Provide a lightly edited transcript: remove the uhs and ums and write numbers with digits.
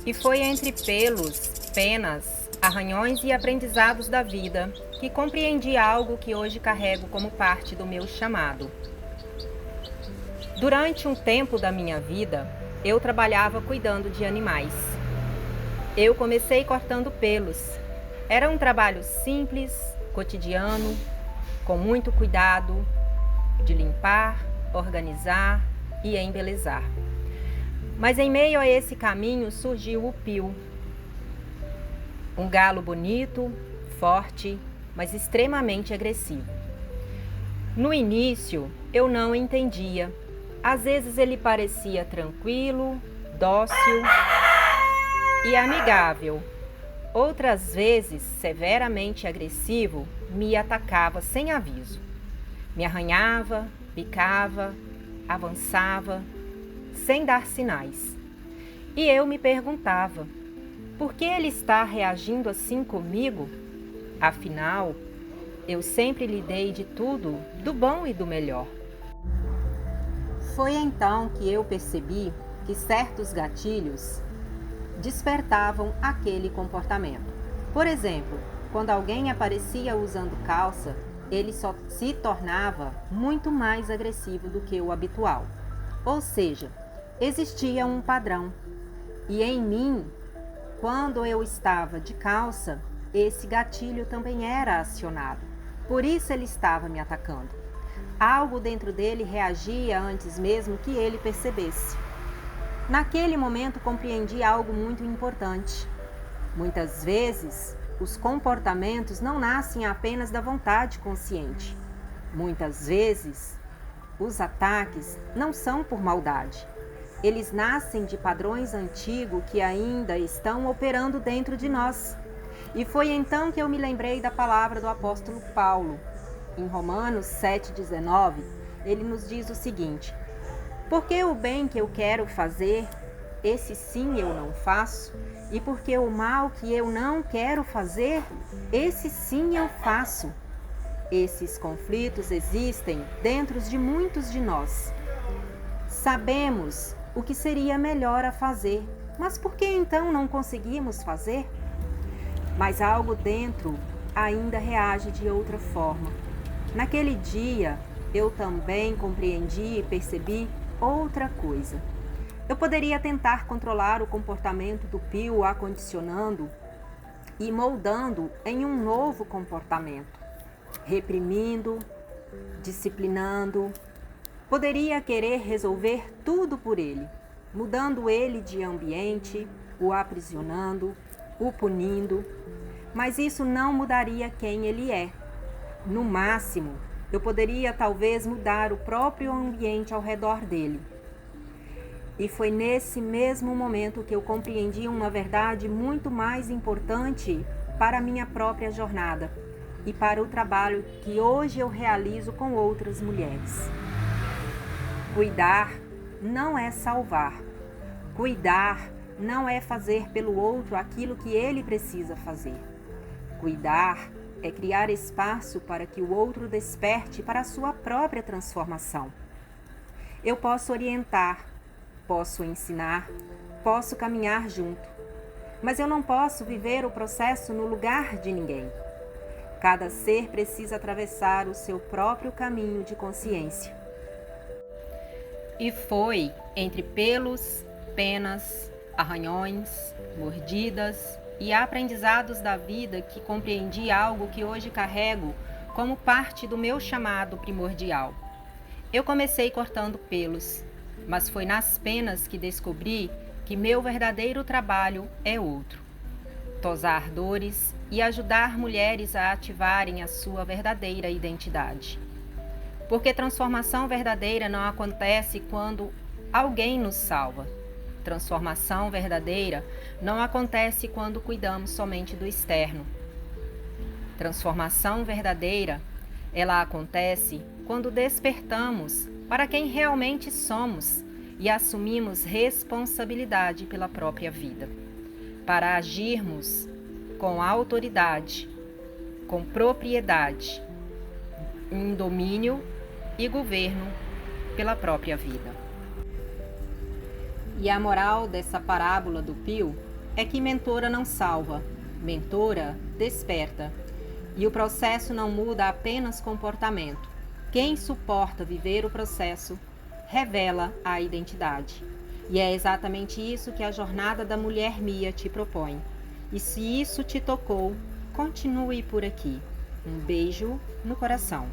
E foi entre pelos, penas, arranhões e aprendizados da vida que compreendi algo que hoje carrego como parte do meu chamado. Durante um tempo da minha vida, eu trabalhava cuidando de animais. Eu comecei cortando pelos. Era um trabalho simples, cotidiano, com muito cuidado de limpar, organizar e embelezar. Mas em meio a esse caminho surgiu o pio. Um galo bonito, forte, mas extremamente agressivo. No início, eu não entendia. Às vezes ele parecia tranquilo, dócil e amigável. Outras vezes, severamente agressivo, me atacava sem aviso. Me arranhava, picava, avançava, sem dar sinais. E eu me perguntava, por que ele está reagindo assim comigo? Afinal, eu sempre lhe dei de tudo, do bom e do melhor. Foi então que eu percebi que certos gatilhos despertavam aquele comportamento. Por exemplo, quando alguém aparecia usando calça, ele só se tornava muito mais agressivo do que o habitual. Ou seja, existia um padrão. E em mim, quando eu estava de calça, esse gatilho também era acionado. Por isso ele estava me atacando. Algo dentro dele reagia antes mesmo que ele percebesse. Naquele momento compreendi algo muito importante. Muitas vezes, os comportamentos não nascem apenas da vontade consciente. Muitas vezes, os ataques não são por maldade. Eles nascem de padrões antigos que ainda estão operando dentro de nós. E foi então que eu me lembrei da palavra do apóstolo Paulo. Em Romanos 7,19, ele nos diz o seguinte: porque o bem que eu quero fazer, esse sim eu não faço, e porque o mal que eu não quero fazer, esse sim eu faço. Esses conflitos existem dentro de muitos de nós. Sabemos o que seria melhor a fazer, mas por que então não conseguimos fazer? Mas algo dentro ainda reage de outra forma. Naquele dia, eu também compreendi e percebi outra coisa. Eu poderia tentar controlar o comportamento do pio, acondicionando e moldando em um novo comportamento, reprimindo, disciplinando. Poderia querer resolver tudo por ele, mudando ele de ambiente, o aprisionando, o punindo, mas isso não mudaria quem ele é. No máximo, eu poderia talvez mudar o próprio ambiente ao redor dele. E foi nesse mesmo momento que eu compreendi uma verdade muito mais importante para a minha própria jornada e para o trabalho que hoje eu realizo com outras mulheres. Cuidar não é salvar. Cuidar não é fazer pelo outro aquilo que ele precisa fazer. Cuidar é criar espaço para que o outro desperte para a sua própria transformação. Eu posso orientar, posso ensinar, posso caminhar junto, mas eu não posso viver o processo no lugar de ninguém. Cada ser precisa atravessar o seu próprio caminho de consciência. E foi entre pelos, penas, arranhões, mordidas e aprendizados da vida que compreendi algo que hoje carrego como parte do meu chamado primordial. Eu comecei cortando pelos, mas foi nas penas que descobri que meu verdadeiro trabalho é outro: tosar dores e ajudar mulheres a ativarem a sua verdadeira identidade. Porque transformação verdadeira não acontece quando alguém nos salva. Transformação verdadeira não acontece quando cuidamos somente do externo. Transformação verdadeira, ela acontece quando despertamos para quem realmente somos e assumimos responsabilidade pela própria vida, para agirmos com autoridade, com propriedade, em domínio e governo pela própria vida. E a moral dessa parábola do pio é que mentora não salva, mentora desperta. E o processo não muda apenas comportamento. Quem suporta viver o processo revela a identidade. E é exatamente isso que a jornada da Mulher Mia te propõe. E se isso te tocou, continue por aqui. Um beijo no coração.